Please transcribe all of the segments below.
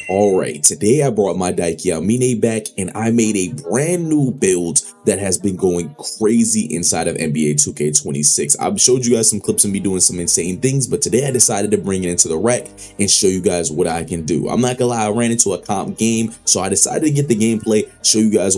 Alright, today I brought my Daiki Mine back and I made a brand new build that has been going crazy inside of NBA 2K26. I've showed you guys some clips of me doing some insane things, but today I decided to bring it into the rec and show you guys what I can do. I'm not gonna lie, I ran into a comp game, so I decided to get the gameplay, show you guys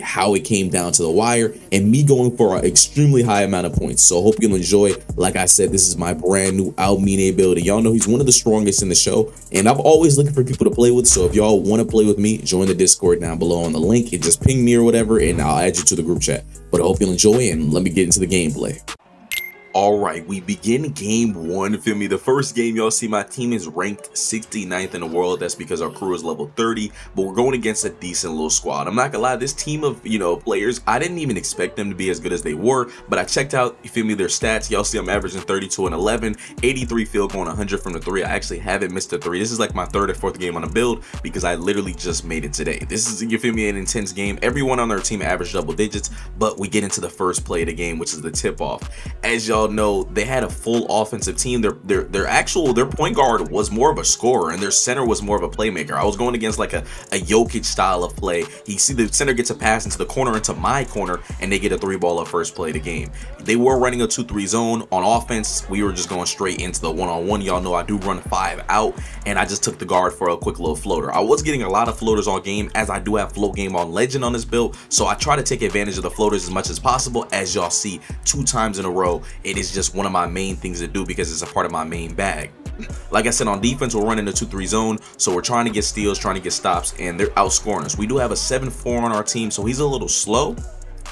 how it came down to the wire, and me going for an extremely high amount of points. So I hope you'll enjoy. Like I said, this is my brand new Mine build, and y'all know he's one of the strongest in the show, and I'm always looking for people to play with. So if y'all want to play with me, join the Discord down below on the link and just ping me or whatever, and I'll add you to the group chat. But I hope you'll enjoy, and let me get into the gameplay. Alright, we begin game one. Feel me? The first game, y'all see my team is ranked 69th in the world. That's because our crew is level 30, but we're going against a decent little squad. I'm not gonna lie, this team of, players, I didn't even expect them to be as good as they were, but I checked out, you feel me, their stats. Y'all see I'm averaging 32 and 11, 83 field goal, 100 from the three. I actually haven't missed a three. This is like my third or fourth game on a build because I literally just made it today. This is, you feel me, an intense game. Everyone on our team averaged double digits, but we get into the first play of the game, which is the tip-off. As y'all know, they had a full offensive team. Their point guard was more of a scorer and their center was more of a playmaker. I was going against like a Jokic style of play. You see the center gets a pass into the corner, into my corner, and they get a three ball at first play of the game. They were running a 2-3 zone on offense. We were just going straight into the one-on-one. Y'all know I do run 5 out, and I just took the guard for a quick little floater. I was getting a lot of floaters all game, as I do have float game on legend on this build, so I try to take advantage of the floaters as much as possible. As y'all see 2 times in a row, it is just one of my main things to do because it's a part of my main bag. Like I said, on defense, we're running the 2-3 zone, so we're trying to get steals, trying to get stops, and they're outscoring us. We do have a 7-4 on our team, so he's a little slow,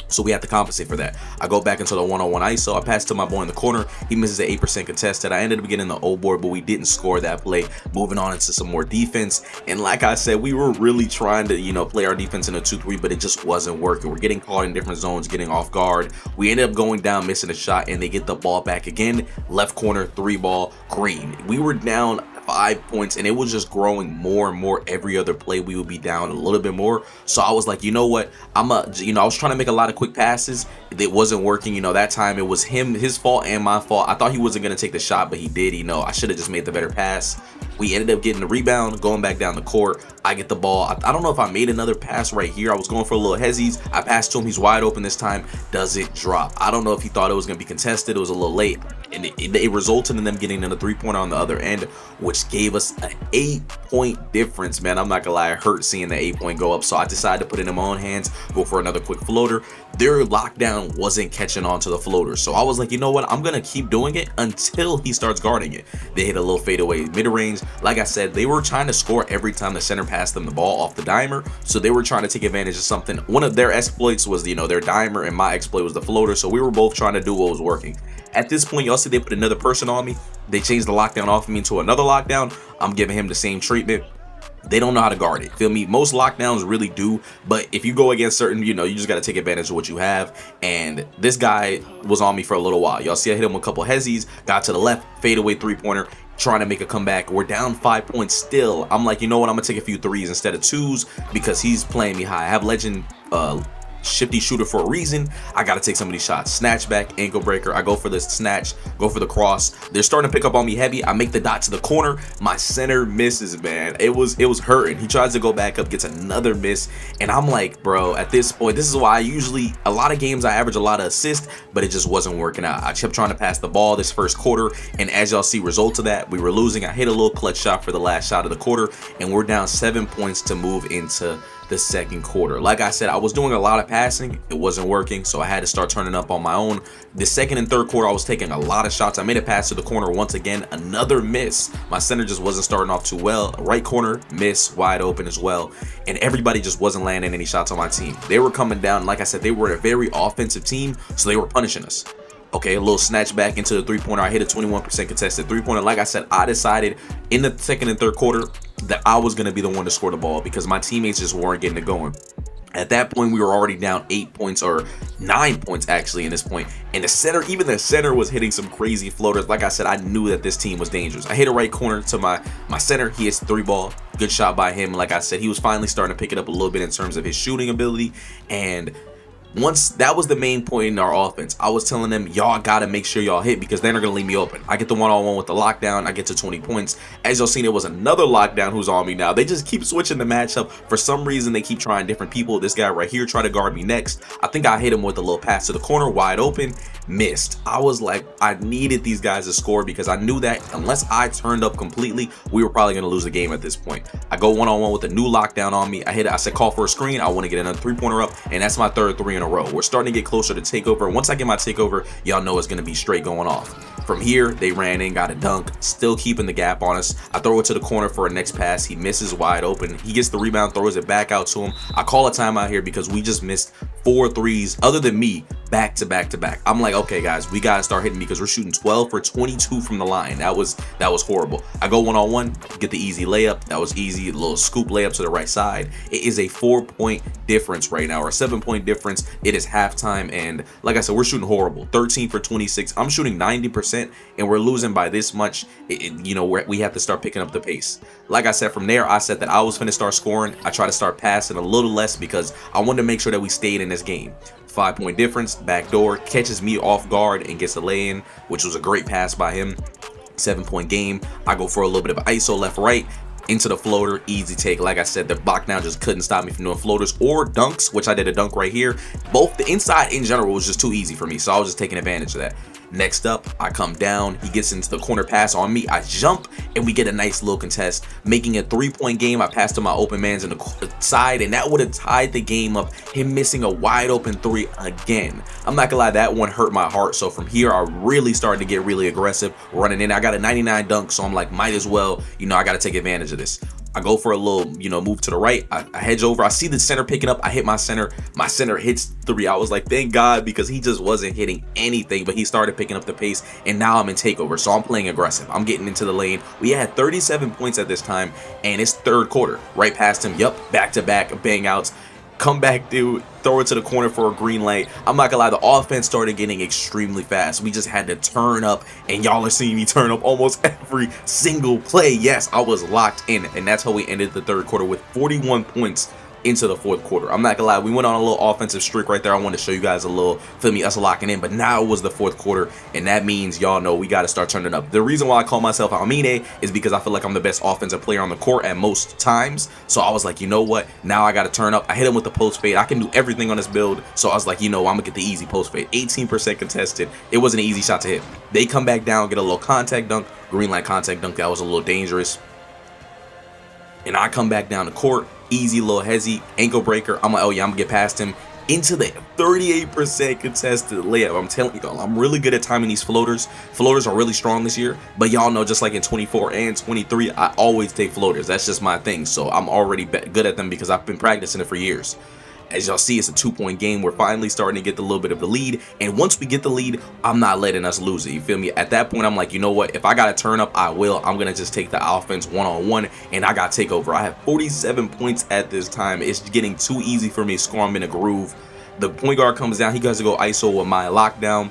so we have to compensate for that. I go back into the one-on-one ISO. I pass to my boy in the corner. He misses an 8% contested. I ended up getting the O board, but we didn't score that play. Moving on into some more defense. And like I said, we were really trying to, play our defense in a 2-3, but it just wasn't working. We're getting caught in different zones, getting off guard. We ended up going down, missing a shot, and they get the ball back again. Left corner, 3-ball, green. We were down 5 points, and it was just growing more and more. Every other play we would be down a little bit more. So I was like, you know what, I was trying to make a lot of quick passes. It wasn't working. That time it was his fault and my fault. I thought he wasn't going to take the shot, but he did. I should have just made the better pass. We ended up getting the rebound, going back down the court. I get the ball. I don't know if I made another pass right here. I was going for a little hezzies. I passed to him. He's wide open this time. Doesn't drop. I don't know if he thought it was going to be contested. It was a little late, and it resulted in them getting in a 3-pointer on the other end, which gave us an 8-point difference. Man, I'm not gonna lie, it hurt seeing the 8-point go up, so I decided to put it in my own hands, go for another quick floater. Their lockdown wasn't catching on to the floater, so I was like, you know what, I'm gonna keep doing it until he starts guarding it. They hit a little fadeaway mid-range. Like I said, they were trying to score every time the center passed them the ball off the dimer, so they were trying to take advantage of something. One of their exploits was, their dimer, and my exploit was the floater, so we were both trying to do what was working. At this point, y'all see they put another person on me. They changed the lockdown off of me into another lockdown. I'm giving him the same treatment. They don't know how to guard it. Feel me? Most lockdowns really do, but if you go against certain, you just got to take advantage of what you have. And this guy was on me for a little while. Y'all see I hit him with a couple hezzies, got to the left, fadeaway 3-pointer, trying to make a comeback. We're down 5 points still. I'm like, you know what? I'm gonna take a few threes instead of 2s because he's playing me high. I have legend shifty shooter for a reason. I gotta take some of these shots. Snatch back, ankle breaker. I go for the snatch, go for the cross. They're starting to pick up on me heavy. I make the dot to the corner. My center misses, man. It was hurting. He tries to go back up, gets another miss, and I'm like, bro, at this point, this is why a lot of games I average a lot of assists, but it just wasn't working out. I kept trying to pass the ball this first quarter, and as y'all see, results of that, we were losing. I hit a little clutch shot for the last shot of the quarter, and we're down 7 points to move into the second quarter. Like I said, I was doing a lot of passing. It wasn't working, so I had to start turning up on my own. The second and third quarter, I was taking a lot of shots. I made a pass to the corner once again, another miss. My center just wasn't starting off too well. Right corner, miss, wide open as well. And everybody just wasn't landing any shots on my team. They were coming down. Like I said, they were a very offensive team, so they were punishing us. Okay, a little snatch back into the 3-pointer. I hit a 21% contested 3-pointer. Like I said, I decided in the second and third quarter that I was going to be the one to score the ball because my teammates just weren't getting it going. At that point, we were already down 8 points, or 9 points actually in this point. And even the center was hitting some crazy floaters. Like I said, I knew that this team was dangerous. I hit a right corner to my center. He hits 3-ball. Good shot by him. Like I said, he was finally starting to pick it up a little bit in terms of his shooting ability. And Once that was the main point in our offense, I was telling them, y'all gotta make sure y'all hit because they're not gonna leave me open. I get the one-on-one with the lockdown, I get to 20 points. As y'all seen, it was another lockdown who's on me now. They just keep switching the matchup. For some reason, they keep trying different people. This guy right here tried to guard me next. I think I hit him with a little pass to the corner, wide open, missed. I was like, I needed these guys to score because I knew that unless I turned up completely, we were probably gonna lose the game at this point. I go one-on-one with a new lockdown on me. I hit it, I said call for a screen. I want to get another three-pointer up, and that's my third three in a row. We're starting to get closer to takeover. Once I get my takeover, y'all know it's gonna be straight going off. From here, they ran in, got a dunk, still keeping the gap on us. I throw it to the corner for a next pass. He misses wide open. He gets the rebound, throws it back out to him. I call a timeout here because we just missed 4 threes, other than me, back to back to back. I'm like, okay, guys, we gotta start hitting because we're shooting 12 for 22 from the line. That was horrible. I go one-on-one, get the easy layup. That was easy, a little scoop layup to the right side. It is a 4-point difference right now, or a 7-point difference. It is halftime, and like I said, we're shooting horrible. 13 for 26. I'm shooting 90%, and we're losing by this much. You know, we have to start picking up the pace. Like I said, from there, I said that I was finna start scoring. I try to start passing a little less because I wanted to make sure that we stayed in this game. 5-point difference, backdoor, catches me off guard and gets a lay-in, which was a great pass by him. 7-point game. I go for a little bit of ISO left right into the floater, easy take. Like I said, the block now just couldn't stop me from doing floaters or dunks, which I did a dunk right here. Both the inside in general was just too easy for me, so I was just taking advantage of that. Next up, I come down, he gets into the corner pass on me, I jump, and we get a nice little contest, making a 3-point game. I passed to my open mans in the side, and that would have tied the game up, him missing a wide open 3 again. I'm not gonna lie, that one hurt my heart. So from here, I really started to get really aggressive, running in. I got a 99 dunk, so I'm like, might as well, you know, I gotta take advantage of this. I go for a little, you know, move to the right. I hedge over. I see the center picking up. I hit my center. My center hits 3. I was like, thank God, because he just wasn't hitting anything, but he started picking up the pace, and now I'm in takeover, so I'm playing aggressive. I'm getting into the lane. We had 37 points at this time, and it's third quarter. Right past him. Yup, back-to-back bang outs. Come back, dude, throw it to the corner for a green light. I'm not gonna lie, the offense started getting extremely fast. We just had to turn up, and y'all are seeing me turn up almost every single play. Yes, I was locked in, and that's how we ended the third quarter with 41 points into the fourth quarter. I'm not gonna lie, we went on a little offensive streak right there. I wanted to show you guys a little, feel me, us locking in, but now it was the fourth quarter, and that means y'all know we got to start turning up. The reason why I call myself Amine is because I feel like I'm the best offensive player on the court at most times. So I was like, you know what, now I got to turn up. I hit him with the post fade. I can do everything on this build, so I was like, you know, I'm gonna get the easy post fade. 18% contested. It wasn't an easy shot to hit. They come back down, get a little contact dunk, green light contact dunk. That was a little dangerous. And I come back down the court, easy little hezzy, ankle breaker. I'm like, oh yeah, I'm gonna get past him into the 38% contested layup. I'm telling you, I'm really good at timing these floaters. Floaters are really strong this year, but y'all know, just like in 24 and 23, I always take floaters. That's just my thing. So I'm already good at them because I've been practicing it for years. As y'all see, it's a 2-point game. We're finally starting to get a little bit of the lead, and once we get the lead, I'm not letting us lose it. You feel me? At that point, I'm like, you know what? If I gotta turn up, I will. I'm gonna just take the offense one-on-one, and I got takeover. I have 47 points at this time. It's getting too easy for me to score. I'm in a groove. The point guard comes down. He goes to go ISO with my lockdown.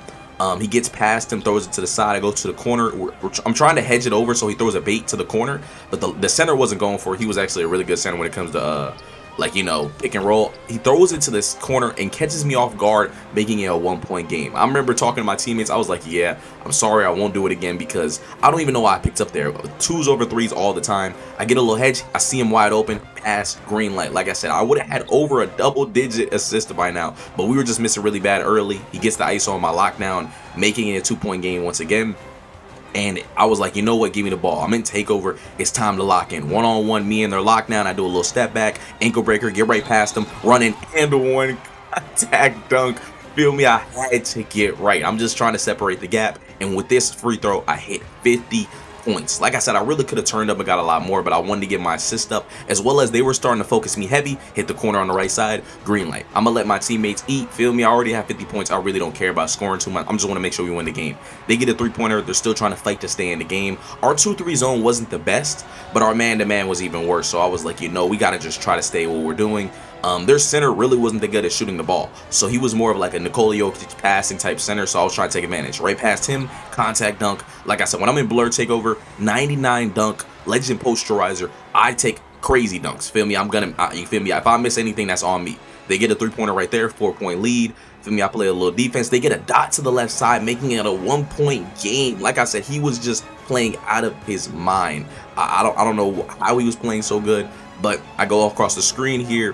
He gets past him, throws it to the side. I go to the corner. I'm trying to hedge it over, so he throws a bait to the corner, but the center wasn't going for it. He was actually a really good center when it comes to like, you know, pick and roll. He throws it to this corner and catches me off guard, making it a 1-point game. I remember talking to my teammates. I was like, yeah, I'm sorry, I won't do it again, because I don't even know why I picked up there. 2s over 3s all the time. I get a little hedge. I see him wide open. Pass, green light. Like I said, I would have had over a double-digit assist by now, but we were just missing really bad early. He gets the ISO on my lockdown, making it a 2-point game once again. And I was like, you know what, give me the ball. I'm in takeover. It's time to lock in. One-on-one, me and their lockdown. I do a little step back, ankle breaker, get right past them, running, and one contact dunk. Feel me? I had to get right. I'm just trying to separate the gap. And with this free throw, I hit 50 points. Like I said, I really could have turned up and got a lot more, but I wanted to get my assist up, as well as they were starting to focus me heavy. Hit the corner on the right side, green light. I'm gonna let my teammates eat. Feel me? I already have 50 points. I really don't care about scoring too much. I'm just want to make sure we win the game. They get a 3-pointer. They're still trying to fight to stay in the game. Our 2-3 zone wasn't the best, but our man-to-man was even worse. So I was like, you know, we got to just try to stay what we're doing. Their center really wasn't that good at shooting the ball, so he was more of like a Nikola Jokic passing type center, so I was trying to take advantage. Right past him, contact dunk. Like I said, when I'm in blur takeover, 99 dunk, legend posterizer, I take crazy dunks. Feel me? You feel me? If I miss anything, that's on me. They get a 3-pointer right there, 4-point lead. For me, I play a little defense. They get a dot to the left side, making it a 1-point game. Like I said, he was just playing out of his mind. I don't know how he was playing so good, but I go across the screen here.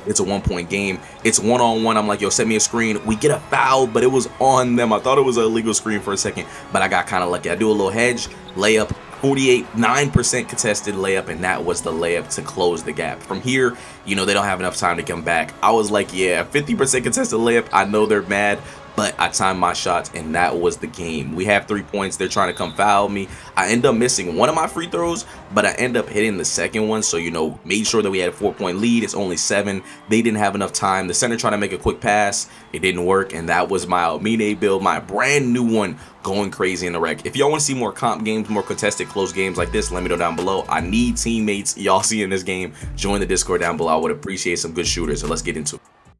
It's a 1-point game. It's one-on-one. I'm like, yo, set me a screen. We get a foul, but it was on them. I thought it was an illegal screen for a second, but I got kind of lucky. I do a little hedge, layup, 9% contested layup, and that was the layup to close the gap. From here, you know, they don't have enough time to come back. I was like, yeah, 50% contested layup. I know they're mad, but I timed my shots, and that was the game. We have 3 points. They're trying to come foul me. I end up missing one of my free throws, but I end up hitting the second one. So, you know, made sure that we had a 4-point lead. It's only 7. They didn't have enough time. The center tried to make a quick pass. It didn't work, and that was my Almine build, my brand new one, going crazy in the rec. If y'all want to see more comp games, more contested close games like this, let me know down below. I need teammates y'all see in this game. Join the Discord down below. I would appreciate some good shooters. So let's get into it.